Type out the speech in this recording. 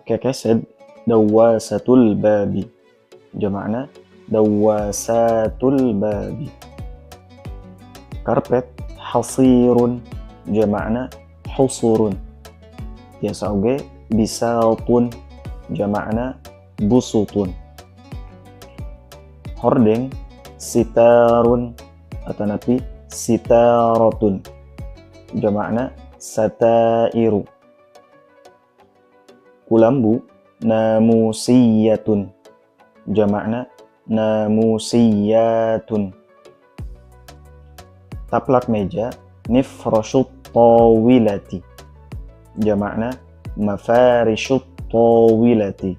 ككسد دواسة الباب جمعنا دواسات الباب. Karpet hasirun jama'na husurun. Biasa oge bisatun jama'na busutun. Hordeng sitarun atau nanti sitaratun jama'na satairu. Kulambu namusiyatun jama'na namusiyatun. Taplak meja nifrashut tawilati jama'na mafarishut tawilati.